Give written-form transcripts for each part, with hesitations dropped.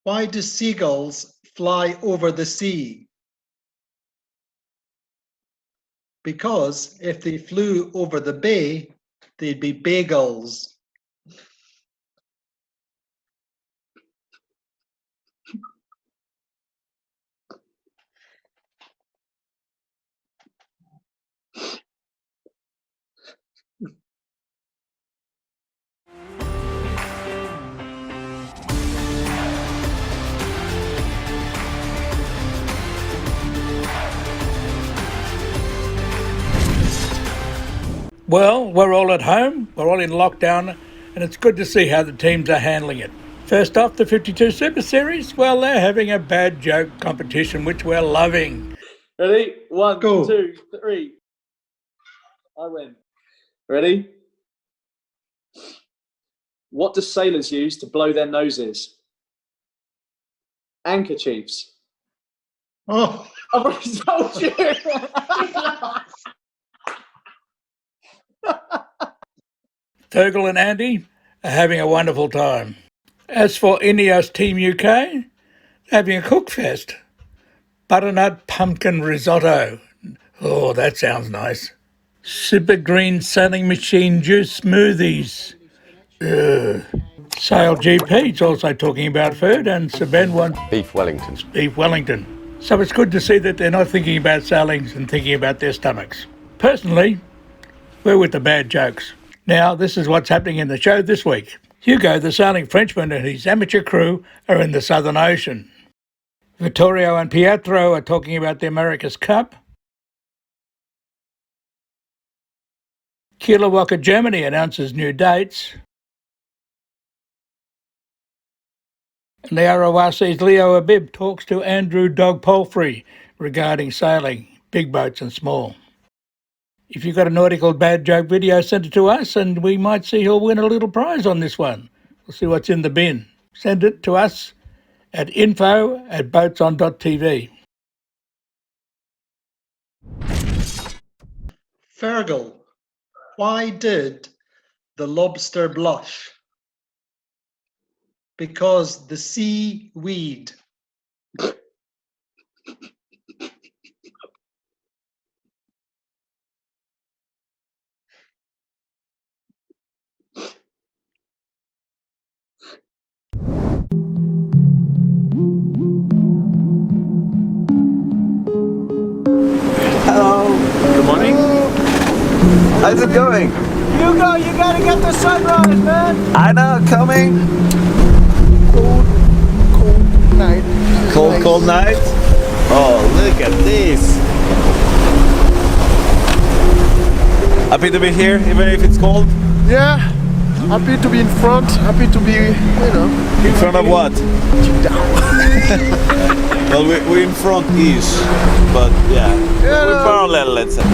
Why do seagulls fly over the sea? Because if they flew over the bay, they'd be bagels. Well, we're all at home, we're all in lockdown, and it's good to see how the teams are handling it. First off, the 52 Super Series, well, they're having a bad joke competition, which we're loving. Ready? 1, Go. 2, 3. I win. Ready? What do sailors use to blow their noses? Handkerchiefs. Oh, I've already told you. Fergal and Andy are having a wonderful time. As for Ineos Team UK, they're having a cookfest. Butternut pumpkin risotto. Oh, that sounds nice. Super green sailing machine juice smoothies. Ugh. Sail GP's also talking about food, and Sir Ben wants Beef Wellington. beef Wellington. So it's good to see that they're not thinking about sailings and thinking about their stomachs. Personally, we're with the bad jokes. Now, this is what's happening in the show this week. Hugo, the sailing Frenchman, and his amateur crew are in the Southern Ocean. Vittorio and Pietro are talking about the America's Cup. Kiel, Germany announces new dates. And the RORC's Leo Habib talks to Andrew Dog Palfrey regarding sailing, big boats and small. If you've got a Nautical Bad Joke video, send it to us and we might see who'll win a little prize on this one. We'll see what's in the bin. Send it to us at info@boatson.tv. Fergal, why did the lobster blush? Because the seaweed. Hello. Good morning. How's it going? Hugo, you gotta get the sunrise, man. I know, coming. Cold night. Cold night. Oh, look at this. Happy to be here, even if it's cold. Yeah, happy to be in front. Happy to be, In front of what? Well, we're in front-ish, but yeah, we're parallel, let's say.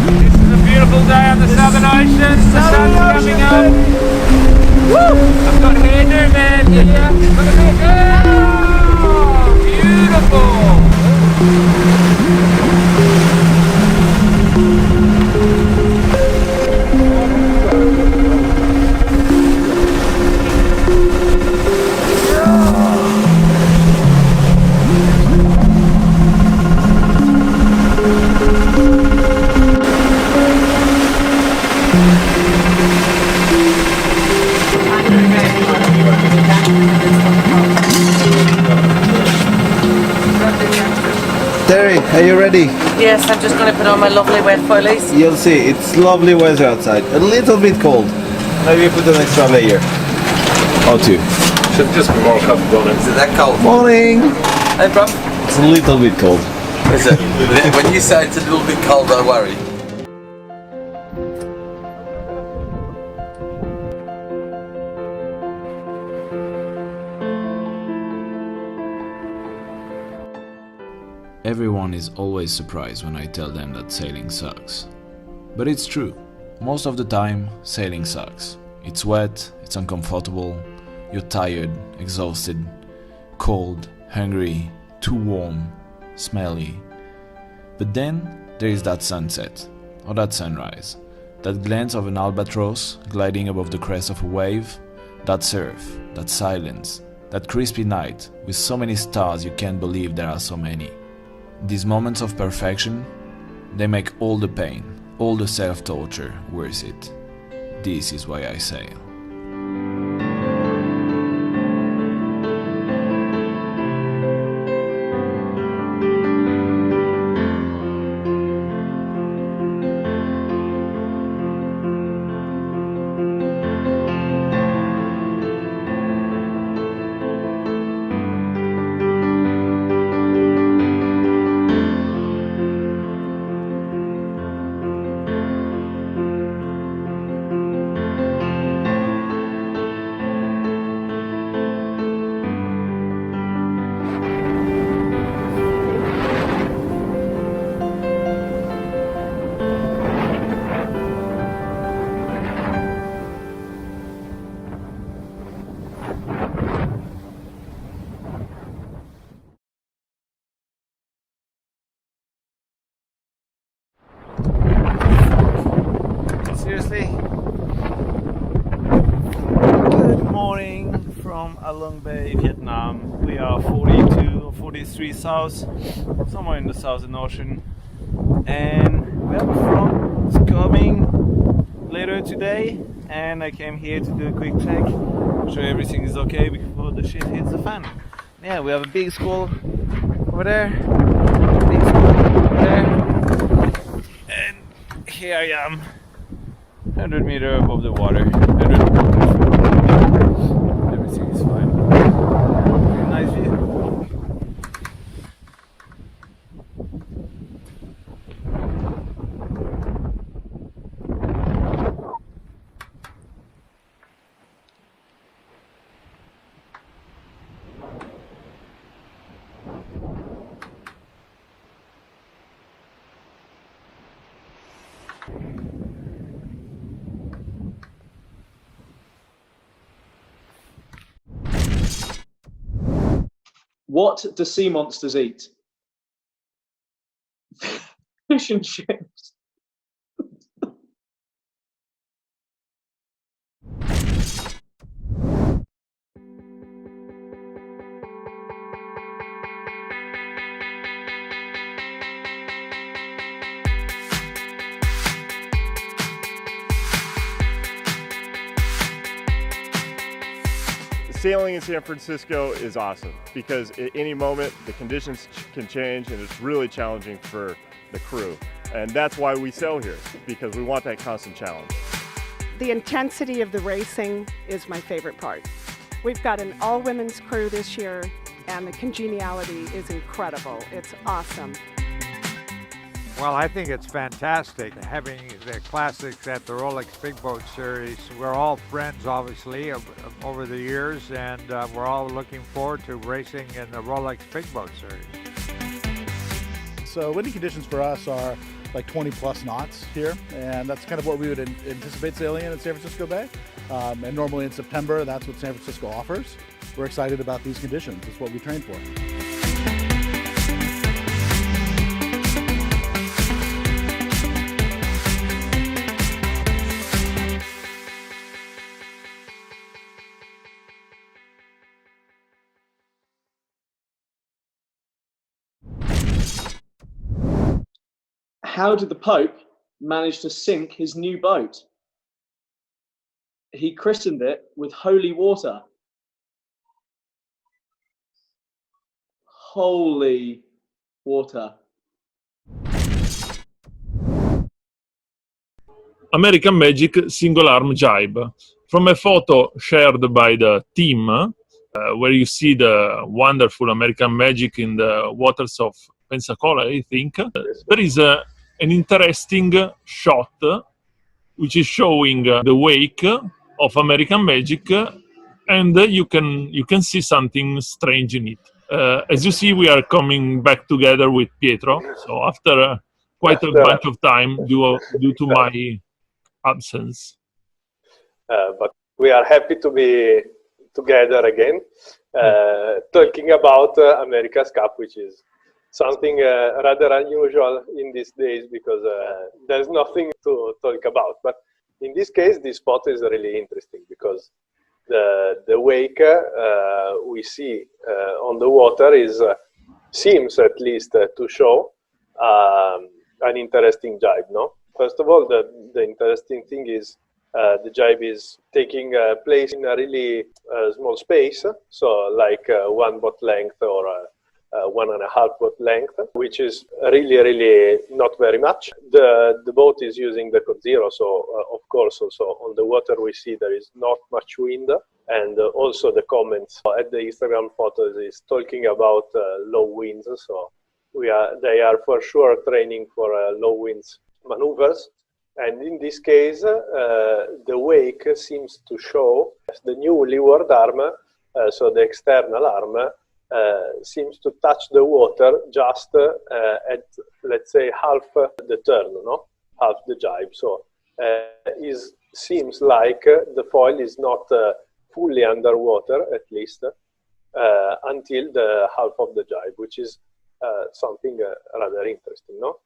This is a beautiful day on the Southern Ocean. The sun's coming up. Woo! I've got hairdo man here. Look at this. Oh, beautiful. Terry, are you ready? Yes, I'm just going to put on my lovely wet foilies. You'll see, it's lovely weather outside. A little bit cold. Maybe put an extra layer. Or two. Should just be more comfortable. Is it that cold? Morning! Hey, bro. It's a little bit cold. Is it? When you say it's a little bit cold, don't worry. Everyone is always surprised when I tell them that sailing sucks. But it's true. Most of the time, sailing sucks. It's wet, it's uncomfortable, you're tired, exhausted, cold, hungry, too warm, smelly. But then there is that sunset, or that sunrise, that glance of an albatross gliding above the crest of a wave, that surf, that silence, that crispy night with so many stars you can't believe there are so many. These moments of perfection, they make all the pain, all the self-torture worth it. This is why I sail. Seriously? Good morning from Along Bay, Vietnam. We are 42 or 43 south, somewhere in the Southern Ocean. And where I'm from is coming later today, and I came here to do a quick check, make sure everything is okay before the shit hits the fan. Yeah, we have a big squall over there, big squall over there, and here I am. 100 meters above the water. 100 Everything is fine. Nice view. What do sea monsters eat? Fish and chips. Sailing in San Francisco is awesome because at any moment the conditions can change and it's really challenging for the crew. And that's why we sail here, because we want that constant challenge. The intensity of the racing is my favorite part. We've got an all-women's crew this year and the congeniality is incredible. It's awesome. Well, I think it's fantastic having the classics at the Rolex Big Boat series. We're all friends, obviously, over the years, and we're all looking forward to racing in the Rolex Big Boat series. So windy conditions for us are like 20 plus knots here, and that's kind of what we would anticipate sailing in San Francisco Bay. And normally in September, that's what San Francisco offers. We're excited about these conditions. It's what we train for. How did the Pope manage to sink his new boat? He christened it with holy water. Holy water. American Magic single arm jibe. From a photo shared by the team, where you see the wonderful American Magic in the waters of Pensacola, I think, there is an interesting shot which is showing the wake of American Magic, and you can see something strange in it. As you see, we are coming back together with Pietro. So after quite a bunch of time due to my absence. But we are happy to be together again. talking about America's Cup, which is something rather unusual in these days because there's nothing to talk about. But in this case, this spot is really interesting because the wake we see on the water seems at least to show an interesting jibe. No, first of all, the interesting thing is the jibe is taking place in a really small space, so like 1 boat length or 1.5 boat length, which is really not very much. The boat is using the code zero, so of course also on the water we see there is not much wind, and also the comments at the Instagram photos is talking about low winds, so they are for sure training for low winds maneuvers. And in this case, the wake seems to show the new leeward arm, so the external arm, seems to touch the water just at, let's say, half the turn, no? Half the jibe. So seems like the foil is not fully underwater, at least, until the half of the jibe, which is something rather interesting, no?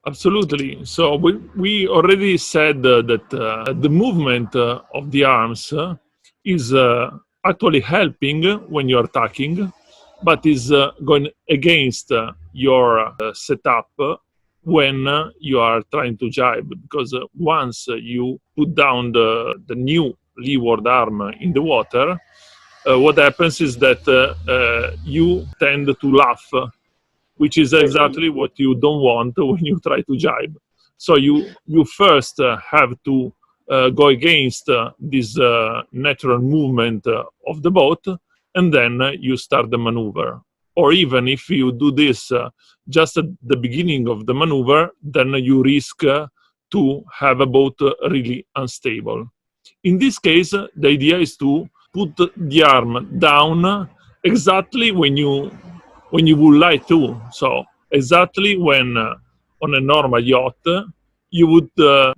Absolutely. So we already said that the movement of the arms is actually helping when you're tacking, but is going against your setup when you are trying to jibe, because once you put down the new leeward arm in the water, what happens is that you tend to laugh, which is exactly what you don't want when you try to jibe. So you first have to go against this natural movement of the boat, and then you start the maneuver. Or even if you do this just at the beginning of the maneuver, then you risk to have a boat really unstable. In this case, the idea is to put the arm down exactly when you would like to. So exactly when on a normal yacht, you would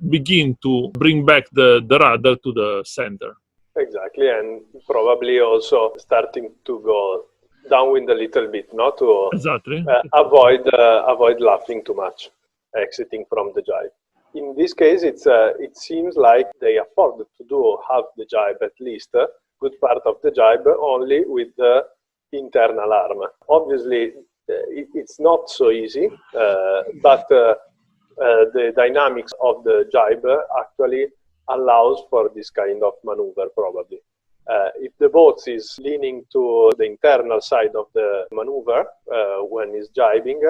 begin to bring back the rudder to the center. Exactly, and probably also starting to go downwind a little bit, not to exactly avoid laughing too much, exiting from the jibe. In this case, it seems like they afford to do half the jibe, at least good part of the jibe, only with the internal arm. Obviously, it's not so easy, but the dynamics of the jibe actually allows for this kind of maneuver, probably. If the boat is leaning to the internal side of the maneuver when it's jibing,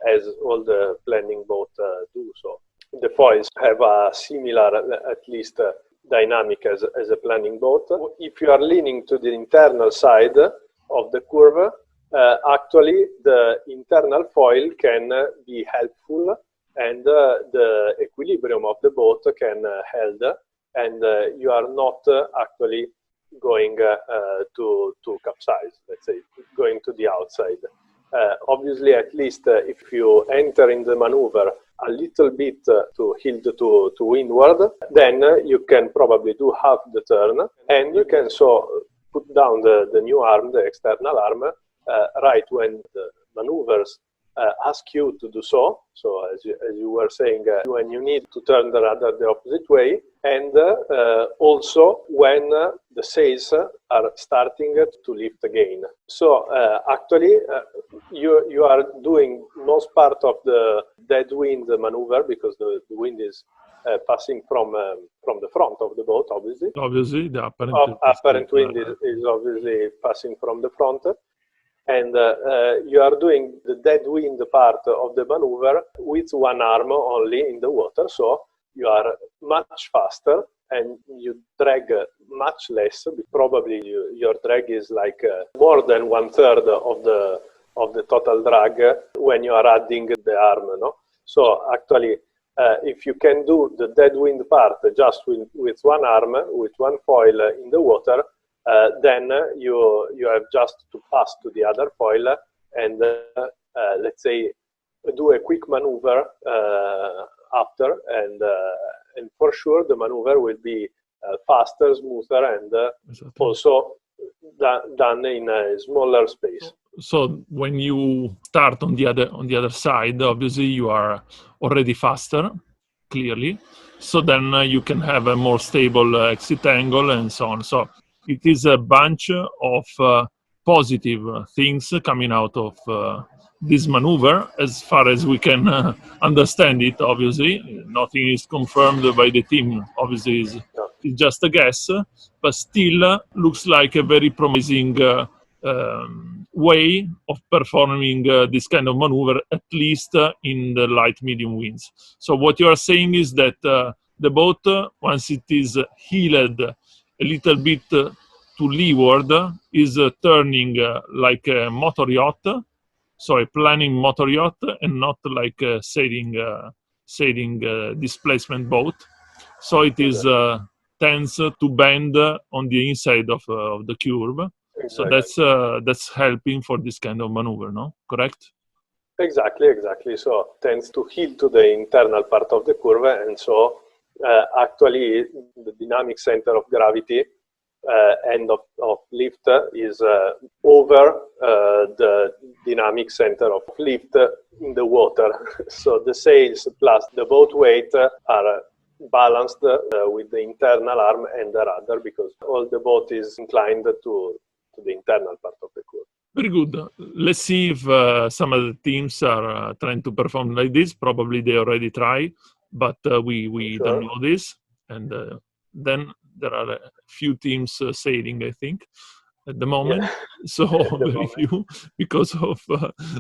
as all the planning boats do, so the foils have a similar, at least, dynamic as a planning boat. If you are leaning to the internal side of the curve, actually the internal foil can be helpful, and the equilibrium of the boat can held, and you are not actually going to capsize, let's say, going to the outside. Obviously, at least if you enter in the maneuver a little bit to hilt to windward, then you can probably do half the turn, and you can so put down the new arm, the external arm, right when the maneuvers ask you to do so. So as you were saying, when you need to turn the rudder the opposite way, and also when the sails are starting to lift again. So actually, you are doing most part of the dead wind maneuver, because the wind is passing from the front of the boat, obviously. Obviously, the apparent wind is obviously passing from the front. And you are doing the dead wind part of the maneuver with one arm only in the water, so you are much faster and you drag much less. Probably your drag is like more than 1/3 of the total drag when you are adding the arm, no? So actually, if you can do the dead wind part just with one arm, with one foil in the water, then you have just to pass to the other foil and let's say do a quick maneuver after, and for sure the maneuver will be faster, smoother, and also done in a smaller space. So when you start on the other side, obviously you are already faster, clearly. So then you can have a more stable exit angle and so on. So it is a bunch of positive things coming out of this maneuver, as far as we can understand it. Obviously, nothing is confirmed by the team. Obviously, it's just a guess, but still looks like a very promising way of performing this kind of maneuver, at least in the light medium winds. So what you are saying is that the boat, once it is heeled a little bit to leeward, is turning like a motor yacht, so a planning motor yacht, and not like a sailing displacement boat. So it is tends to bend on the inside of the curve. Exactly. So that's helping for this kind of maneuver, no? Correct? Exactly. So tends to heel to the internal part of the curve, and so actually the dynamic center of gravity and of lift is over the dynamic center of lift in the water. So the sails plus the boat weight are balanced with the internal arm and the rudder, because all the boat is inclined to the internal part of the curve. Very good. Let's see if some of the teams are trying to perform like this. Probably they already try, but we don't know this. And then there are a few teams sailing, I think, at the moment. Yeah. So very few, because of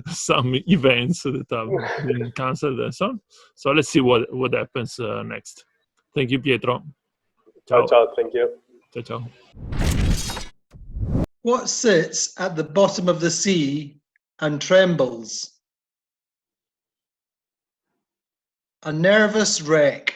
some events that have been cancelled and so on. So let's see what happens next. Thank you, Pietro. Ciao. Thank you. Ciao. What sits at the bottom of the sea and trembles? A nervous wreck.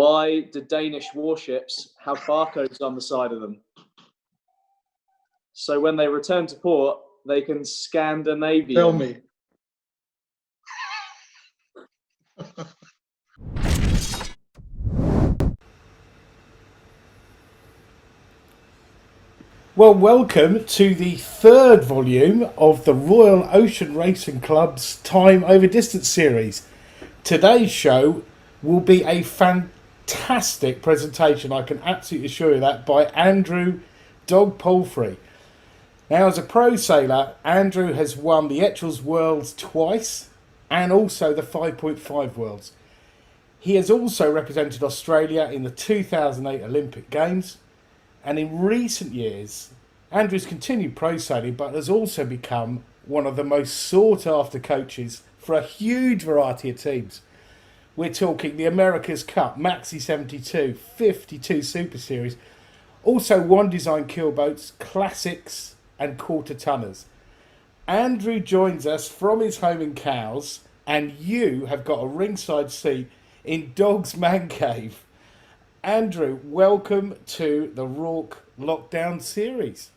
Why do Danish warships have barcodes on the side of them? So when they return to port, they can Scandinavian. Tell me. Well, welcome to the third volume of the Royal Ocean Racing Club's Time Over Distance series. Today's show will be a fantastic presentation, I can absolutely assure you that, by Andrew Dog Palfrey. Now, as a pro sailor, Andrew has won the Etchells Worlds twice and also the 5.5 Worlds. He has also represented Australia in the 2008 Olympic Games. And in recent years, Andrew's continued pro sailing, but has also become one of the most sought after coaches for a huge variety of teams. We're talking the America's Cup, Maxi 72, 52 Super Series, also one design keelboats, classics and quarter tonners. Andrew joins us from his home in Cowes, and you have got a ringside seat in Dog's Man Cave. Andrew, welcome to the RORC Lockdown series.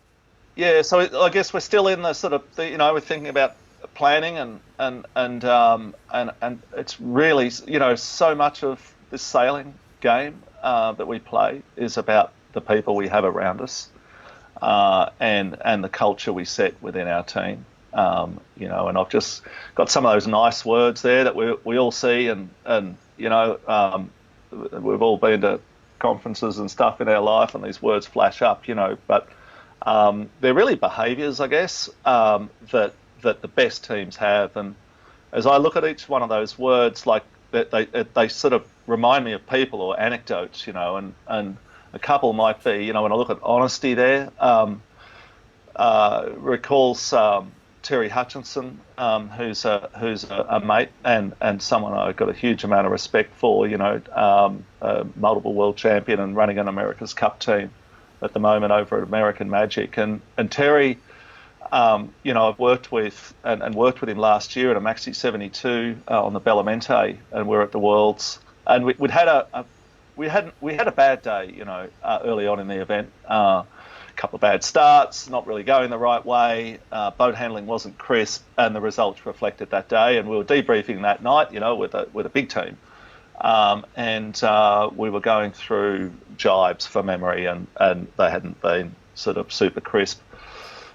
Yeah, so I guess we're still in the sort of, we're thinking about planning and it's really, so much of this sailing game that we play is about the people we have around us and the culture we set within our team. And I've just got some of those nice words there that we all see and we've all been to conferences and stuff in our life and these words flash up, but they're really behaviours, I guess, that the best teams have. And as I look at each one of those words, like they sort of remind me of people or anecdotes, and a couple might be, when I look at honesty there, recalls Terry Hutchinson, who's a mate and someone I've got a huge amount of respect for, a multiple world champion and running an America's Cup team at the moment over at American Magic. And Terry, I've worked with and worked with him last year at a Maxi 72 on the Bellamente, and we're at the Worlds. And we had a bad day, early on in the event. Couple of bad starts, not really going the right way, boat handling wasn't crisp, and the results reflected that day. And we were debriefing that night, with a big team, and we were going through jibes for memory, and they hadn't been sort of super crisp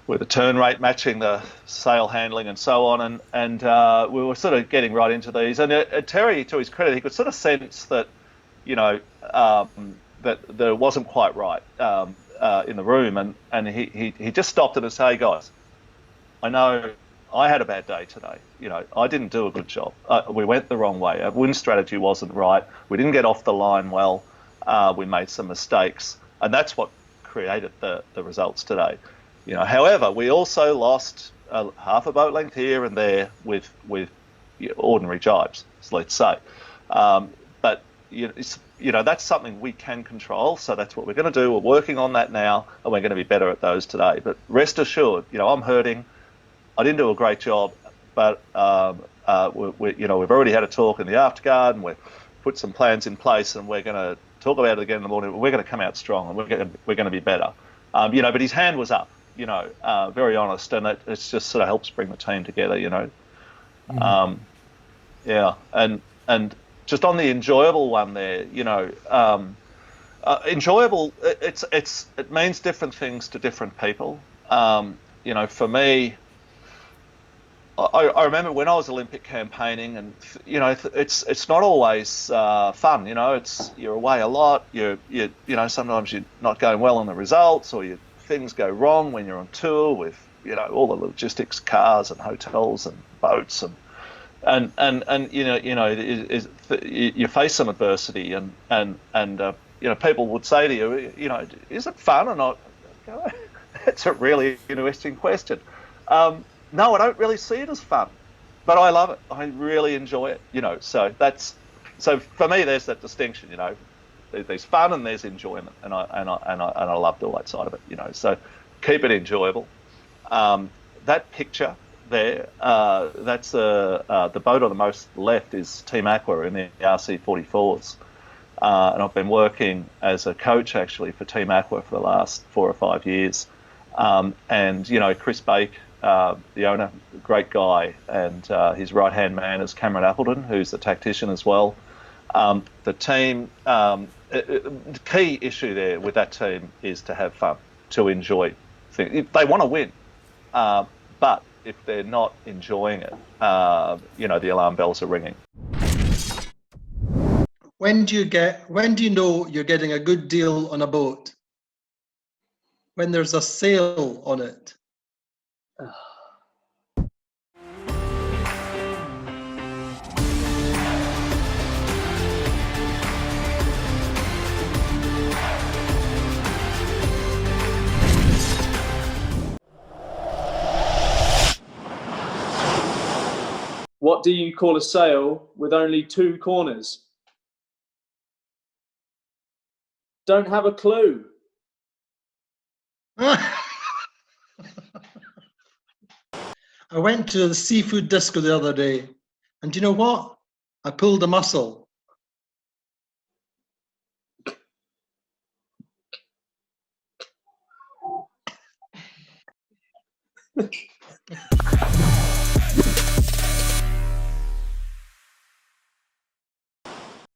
with the turn rate matching the sail handling and so on, and we were sort of getting right into these. And Terry, to his credit, he could sort of sense that, that it wasn't quite right. In the room, and he just stopped it and said, "Hey guys, I know I had a bad day today. I didn't do a good job. We went the wrong way. Our wind strategy wasn't right. We didn't get off the line well. We made some mistakes, and that's what created the results today. However, we also lost half a boat length here and there with ordinary jibes, let's say. But that's something we can control, so that's what we're going to do. We're working on that now, and we're going to be better at those today. But rest assured, I'm hurting. I didn't do a great job, but we've already had a talk in the afterguard, and we've put some plans in place, and we're going to talk about it again in the morning. We're going to come out strong, and we're going to be better. But his hand was up, very honest, and it just sort of helps bring the team together, and just on the enjoyable one there, enjoyable, it means different things to different people. For me, I remember when I was Olympic campaigning, and it's not always fun. You're away a lot. Sometimes you're not going well on the results, or things go wrong when you're on tour with all the logistics, cars and hotels and boats and you face some adversity, and people would say to you, is it fun or not? It's a really interesting question. No, I don't really see it as fun, but I love it. I really enjoy it. So for me, there's that distinction. There's fun and there's enjoyment, and I love all that side of it. So keep it enjoyable. That picture there, that's the boat on the most left is Team Aqua in the RC44s. and I've been working as a coach actually for Team Aqua for the last 4 or 5 years. And you know, Chris Bake, the owner, great guy, and his right-hand man is Cameron Appleton, who's the tactician as well. The team, the key issue there with that team is to have fun, to enjoy things. They want to win, but if they're not enjoying it, you know, the alarm bells are ringing. When do you know you're getting a good deal on a boat? When there's a sale on it. What do you call a sail with only 2 corners? Don't have a clue. I went to the seafood disco the other day, and do you know what? I pulled a muscle.